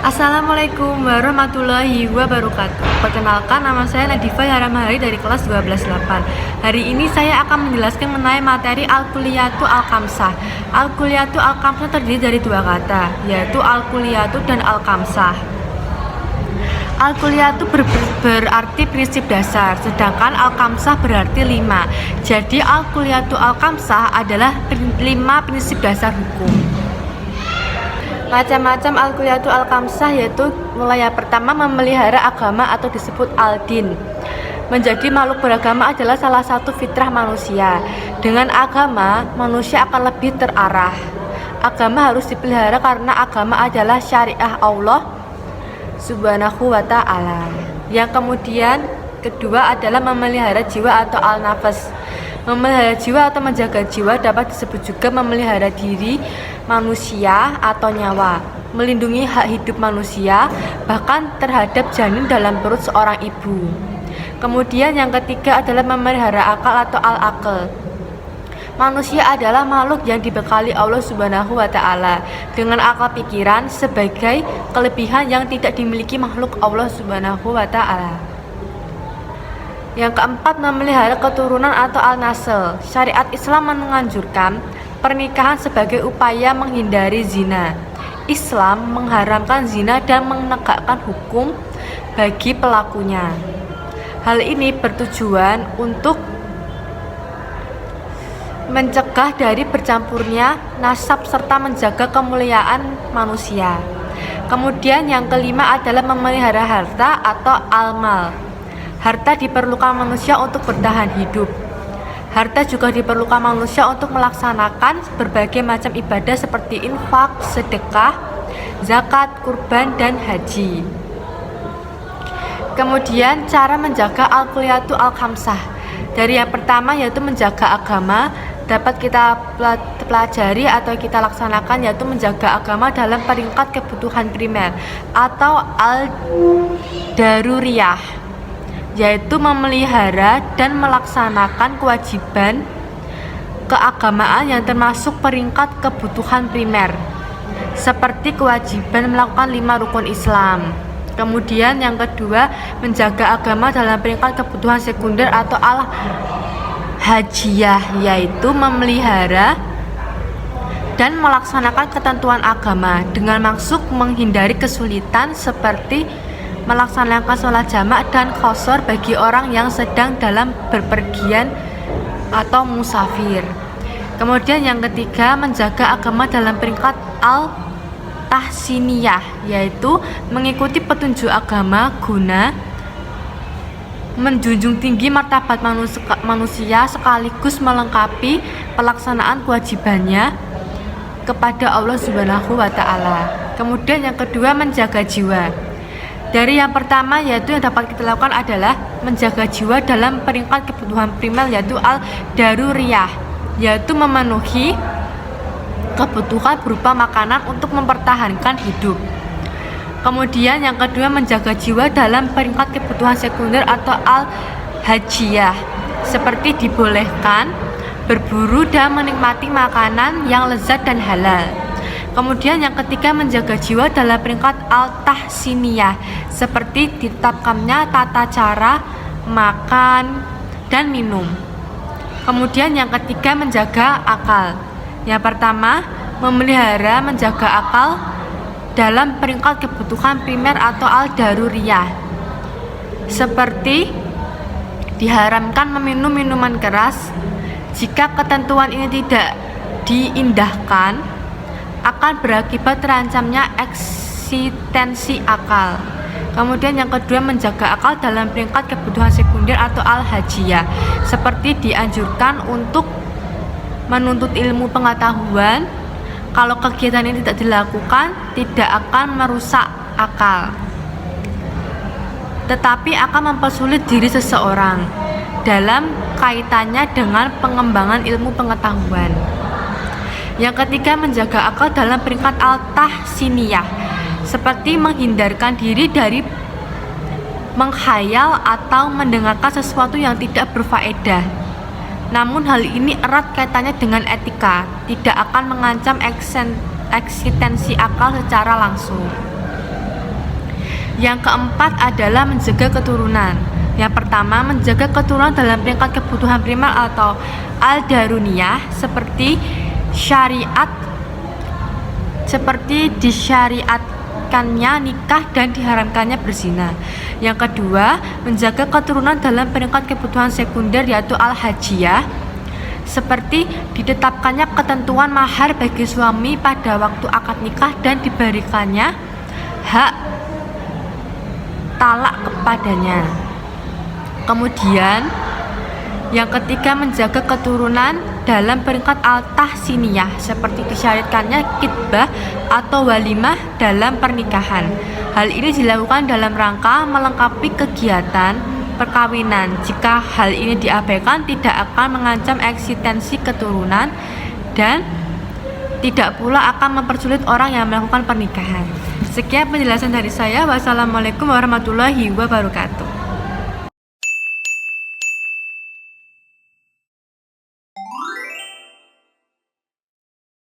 Assalamualaikum warahmatullahi wabarakatuh. Perkenalkan, nama saya Nadifa Yaramahari dari kelas 12-8. Hari ini saya akan menjelaskan mengenai materi Al-Kulliyatu Al-Khamsah. Al-Kulliyatu Al-Khamsah terdiri dari dua kata, yaitu Al-Kulliyatu dan Al-Khamsah. Al-Kulliyatu berarti prinsip dasar, sedangkan Al-Khamsah berarti 5. Jadi Al-Kulliyatu Al-Khamsah adalah 5 prinsip dasar hukum. Macam-macam Al-Kulliyatu Al-Khamsah yaitu mulai yang pertama, memelihara agama atau disebut Al-Din. Menjadi makhluk beragama adalah salah satu fitrah manusia. Dengan agama, manusia akan lebih terarah. Agama harus dipelihara karena agama adalah syariah Allah Subhanahu wa ta'ala. Yang kemudian kedua adalah memelihara jiwa atau al-nafas. Memelihara jiwa atau menjaga jiwa dapat disebut juga memelihara diri manusia atau nyawa, melindungi hak hidup manusia, bahkan terhadap janin dalam perut seorang ibu. Kemudian yang ketiga adalah memelihara akal atau al-aql. Manusia adalah makhluk yang dibekali Allah Subhanahu wa ta'ala dengan akal pikiran sebagai kelebihan yang tidak dimiliki makhluk Allah Subhanahu wa ta'ala. Yang keempat, memelihara keturunan atau al-nasl. Syariat Islam menganjurkan pernikahan sebagai upaya menghindari zina. Islam mengharamkan zina dan menegakkan hukum bagi pelakunya. Hal ini bertujuan untuk mencegah dari bercampurnya nasab serta menjaga kemuliaan manusia. Kemudian yang kelima adalah memelihara harta atau al-mal. Harta diperlukan manusia untuk bertahan hidup. Harta juga diperlukan manusia untuk melaksanakan berbagai macam ibadah seperti infak, sedekah, zakat, kurban, dan haji. Kemudian cara menjaga Al-Kulliyatu Al-Khamsah. Dari yang pertama yaitu menjaga agama, dapat kita pelajari atau kita laksanakan yaitu menjaga agama dalam peringkat kebutuhan primer atau al-daruriyah, yaitu memelihara dan melaksanakan kewajiban keagamaan yang termasuk peringkat kebutuhan primer, seperti kewajiban melakukan 5 rukun Islam. Kemudian yang kedua, menjaga agama dalam peringkat kebutuhan sekunder atau al-hajiyah, yaitu memelihara dan melaksanakan ketentuan agama dengan maksud menghindari kesulitan seperti melaksanakan sholat jamak dan qashar bagi orang yang sedang dalam berpergian atau musafir. Kemudian yang ketiga, menjaga agama dalam peringkat al-tahsiniyah, yaitu mengikuti petunjuk agama guna menjunjung tinggi martabat manusia sekaligus melengkapi pelaksanaan kewajibannya kepada Allah Subhanahu wa ta'ala. Kemudian yang kedua, menjaga jiwa. Dari yang pertama yaitu yang dapat kita lakukan adalah menjaga jiwa dalam peringkat kebutuhan primer yaitu al-daruriyah, yaitu memenuhi kebutuhan berupa makanan untuk mempertahankan hidup. Kemudian yang kedua, menjaga jiwa dalam peringkat kebutuhan sekunder atau al-hajiyah, seperti dibolehkan berburu dan menikmati makanan yang lezat dan halal. Kemudian yang ketiga, menjaga jiwa dalam peringkat al-tahsiniyah, seperti ditetapkannya tata cara makan dan minum. Kemudian yang ketiga, menjaga akal. Yang pertama, memelihara menjaga akal dalam peringkat kebutuhan primer atau al-daruriyah, seperti diharamkan meminum minuman keras. Jika ketentuan ini tidak diindahkan, akan berakibat terancamnya eksistensi akal. Kemudian yang kedua, menjaga akal dalam peringkat kebutuhan sekunder atau al-hajiyah, seperti dianjurkan untuk menuntut ilmu pengetahuan. Kalau kegiatan ini tidak dilakukan, tidak akan merusak akal, tetapi akan mempersulit diri seseorang dalam kaitannya dengan pengembangan ilmu pengetahuan. Yang ketiga, menjaga akal dalam peringkat al-tahsiniyah, seperti menghindarkan diri dari menghayal atau mendengarkan sesuatu yang tidak berfaedah. Namun hal ini erat kaitannya dengan etika, tidak akan mengancam eksistensi akal secara langsung. Yang keempat adalah menjaga keturunan. Yang pertama, menjaga keturunan dalam peringkat kebutuhan primer atau al-daruriyah seperti disyariatkannya nikah dan diharamkannya berzina. Yang kedua, menjaga keturunan dalam peringkat kebutuhan sekunder yaitu al-hajiyah seperti ditetapkannya ketentuan mahar bagi suami pada waktu akad nikah dan diberikannya hak talak kepadanya. Kemudian yang ketiga, menjaga keturunan dalam peringkat al-tahsiniyah seperti disyariatkannya kitbah atau walimah dalam pernikahan. Hal ini dilakukan dalam rangka melengkapi kegiatan perkawinan. Jika hal ini diabaikan, tidak akan mengancam eksistensi keturunan dan tidak pula akan mempersulit orang yang melakukan pernikahan. Sekian penjelasan dari saya. Wassalamualaikum warahmatullahi wabarakatuh.